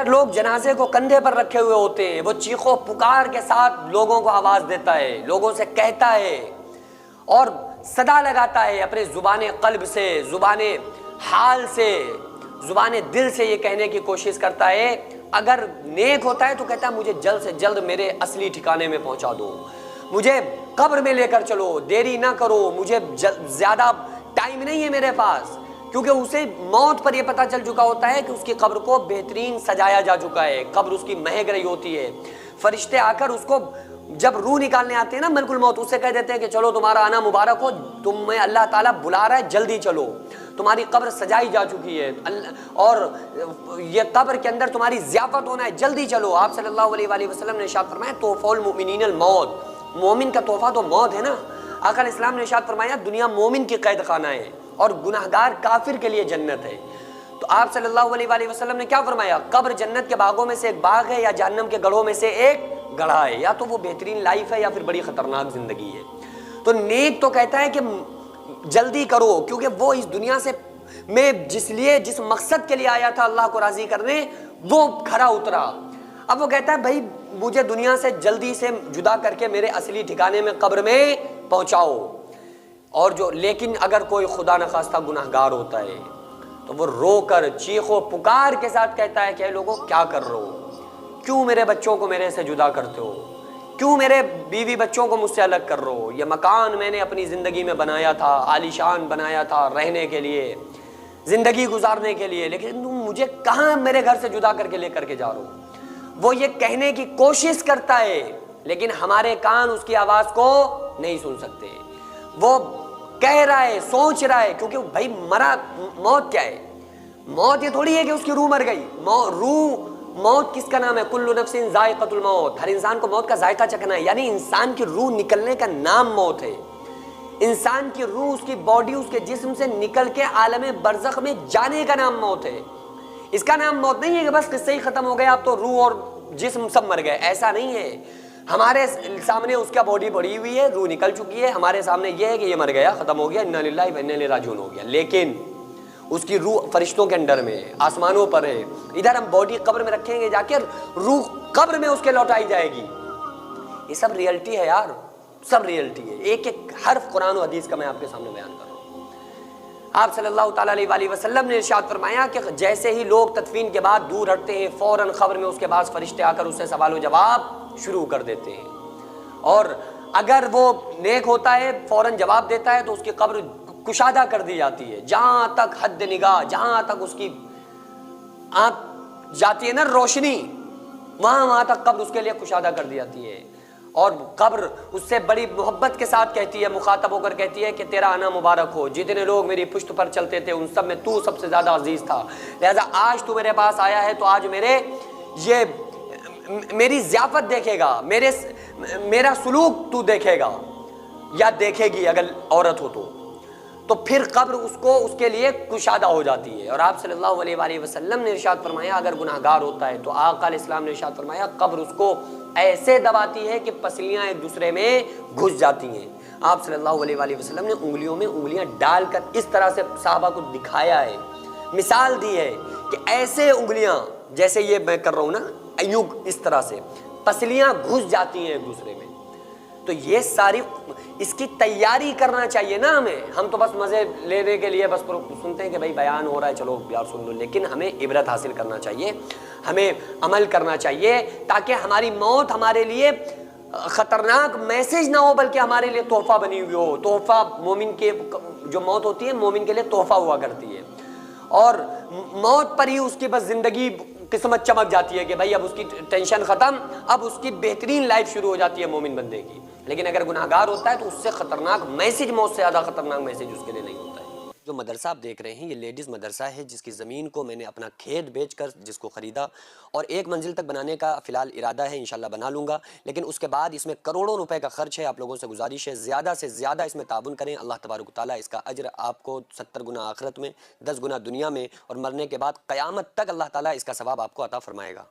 लोग जनाजे को कंधे पर रखे हुए होते हैं, वो चीखों पुकार के साथ लोगों को आवाज देता है, लोगों से कहता है और सदा लगाता है अपने जुबाने कल्ब से, जुबाने हाल से, जुबाने दिल से ये कहने की कोशिश करता है। अगर नेक होता है तो कहता है मुझे जल्द से जल्द मेरे असली ठिकाने में पहुंचा दो, मुझे कब्र में लेकर चलो, देरी ना करो, मुझे ज्यादा टाइम नहीं है मेरे पास, क्योंकि उसे मौत पर यह पता चल चुका होता है कि उसकी कब्र को बेहतरीन सजाया जा चुका है, कब्र उसकी महक रही होती है। फरिश्ते आकर उसको जब रूह निकालने आते हैं ना मलकुल मौत, उससे कह देते हैं कि चलो तुम्हारा आना मुबारक हो, तुम्हें अल्लाह ताला बुला रहा है, जल्दी चलो, तुम्हारी कब्र सजाई जा चुकी है और ये कब्र के अंदर तुम्हारी ज़ियाफत होना है, जल्दी चलो। आप सल्लल्लाहु अलैहि वसल्लम ने इरशाद फरमाया तोहफ़ाउल मुमिनीनल मौत, मोमिन का तोहफा तो मौत है ना। आका इस्लाम ने इरशाद फरमाया दुनिया मोमिन की कैद खाना है और गुनाहगार काफिर के लिए जन्नत है। तो आप सल्लल्लाहु अलैहि वसल्लम ने क्या फरमाया, कब्र जन्नत के बागों में से एक बाग है या जहन्नम के गढ़ों में से एक गढ़ा है, या तो वो बेहतरीन लाइफ है या फिर बड़ी खतरनाक जिंदगी है। तो नेक तो कहता है कि जल्दी करो, क्योंकि वो इस दुनिया से में जिस मकसद के लिए आया था अल्लाह को राजी करने, वो खरा उतरा। अब वो कहता है भाई मुझे दुनिया से जल्दी से जुदा करके मेरे असली ठिकाने में कब्र में पहुंचाओ। और जो लेकिन अगर कोई खुदा न खास्ता गुनाहगार होता है तो वो रोकर चीखो पुकार के साथ कहता है कि लोगों क्या कर रहे हो, क्यों मेरे बच्चों को मेरे से जुदा करते हो, क्यों मेरे बीवी बच्चों को मुझसे अलग कर रहे हो, ये मकान मैंने अपनी ज़िंदगी में बनाया था, आलीशान बनाया था रहने के लिए, ज़िंदगी गुजारने के लिए, लेकिन तुम मुझे कहाँ मेरे घर से जुदा करके लेकर के जा रहे हो। वो ये कहने की कोशिश करता है लेकिन हमारे कान उसकी आवाज़ को नहीं सुन सकते। वो कह रहा है, सोच रहा है, क्योंकि भाई मरा, मौत क्या है, मौत ये थोड़ी है कि उसकी रूह मर गई। मौत किसका नाम है, कुल्लु नफ्सिन ज़ाइक़तुल मौत, हर इंसान को मौत का जायका चखना है, यानी इंसान की रूह निकलने का नाम मौत है। इंसान की रूह, उसकी बॉडी, उसके जिस्म से निकल के आलम बरज़ख में जाने का नाम मौत है। इसका नाम मौत नहीं है कि बस किस्से ही खत्म हो गया, अब तो रूह और जिस्म सब मर गए, ऐसा नहीं है। हमारे सामने उसका बॉडी पड़ी हुई है, रूह निकल चुकी है, हमारे सामने ये है कि ये मर गया, खत्म हो गया, इन्ना लिल्लाहि व इन्ना इलैहि राजिऊन हो गया, लेकिन उसकी रूह फरिश्तों के अंडर में, आसमानों पर है। इधर हम बॉडी कब्र में रखेंगे, जाके रूह कब्र में उसके लौटाई जाएगी। ये सब रियलिटी है यार, सब रियलिटी है, एक एक हर्फ कुरान और हदीस का मैं आपके सामने बयान कर रहा हूँ। आप सल्लल्लाहु अलैहि वसल्लम ने इरशाद फरमाया कि जैसे ही लोग तदफीन के बाद दूर हटते हैं, फौरन खबर में उसके बाद फरिश्ते आकर उससे सवाल जवाब शुरू कर देते हैं, और अगर वो नेक होता है फौरन जवाब देता है तो उसकी कब्र कुशादा कर दी जाती है, जहां तक हद निगाह, जहां तक उसकी आंख जाती है ना रोशनी, वहां तक कब्र उसके लिए कुशादा कर दी जाती है। और कब्र उससे बड़ी मोहब्बत के साथ कहती है, मुखातब होकर कहती है कि तेरा आना मुबारक हो, जितने लोग मेरी पुश्त पर चलते थे उन सब में तू सबसे ज्यादा अजीज था, लिहाजा आज तू मेरे पास आया है तो आज मेरी ज़ियाफत देखेगा, मेरा सुलूक तू देखेगा या देखेगी अगर औरत हो तो फिर कब्र उसके लिए कुशादा हो जाती है। और आप सल्लल्लाहु अलैहि वसल्लम ने इरशाद फरमाया अगर गुनाहगार होता है तो आका इस्लाम ने इरशाद फरमाया कब्र उसको ऐसे दबाती है कि पसलियां एक दूसरे में घुस जाती हैं। आप सल्लल्लाहु अलैहि वसल्लम ने उंगलियों में उंगलियां डालकर इस तरह से साहबा को दिखाया है, मिसाल दी है कि ऐसे उंगलियां जैसे ये मैं कर रहा हूं ना, अयुग इस तरह से पसलियां घुस जाती हैं एक दूसरे में। तो ये सारी इसकी तैयारी करना चाहिए ना हमें। हम तो बस मजे लेने के लिए बस सुनते हैं कि भाई बयान हो रहा है चलो यार सुन लो, लेकिन हमें इबरत हासिल करना चाहिए, हमें अमल करना चाहिए, ताकि हमारी मौत हमारे लिए खतरनाक मैसेज ना हो बल्कि हमारे लिए तोहफा बनी हुई हो। तोहफा मोमिन के जो मौत होती है मोमिन के लिए तोहफा हुआ करती है, और मौत पर ही उसकी बस जिंदगी किस्मत चमक जाती है कि भाई अब उसकी टेंशन खत्म, अब उसकी बेहतरीन लाइफ शुरू हो जाती है मोमिन बंदे की। लेकिन अगर गुनाहगार होता है तो उससे खतरनाक मैसेज, मौत से ज्यादा खतरनाक मैसेज उसके लिए नहीं होता है। जो मदरसा आप देख रहे हैं ये लेडीज़ मदरसा है, जिसकी ज़मीन को मैंने अपना खेत बेचकर जिसको ख़रीदा और 1 मंजिल तक बनाने का फ़िलहाल इरादा है, इंशाल्लाह बना लूँगा, लेकिन उसके बाद इसमें करोड़ों रुपए का खर्च है। आप लोगों से गुजारिश है ज़्यादा से ज़्यादा इसमें ताबुन करें। अल्लाह तबारक व तआला इसका अज्र आपको 70 गुना आखिरत में, 10 गुना दुनिया में, और मरने के बाद क़यामत तक अल्लाह ताला इसका सवाब आपको अता फ़रमाएगा।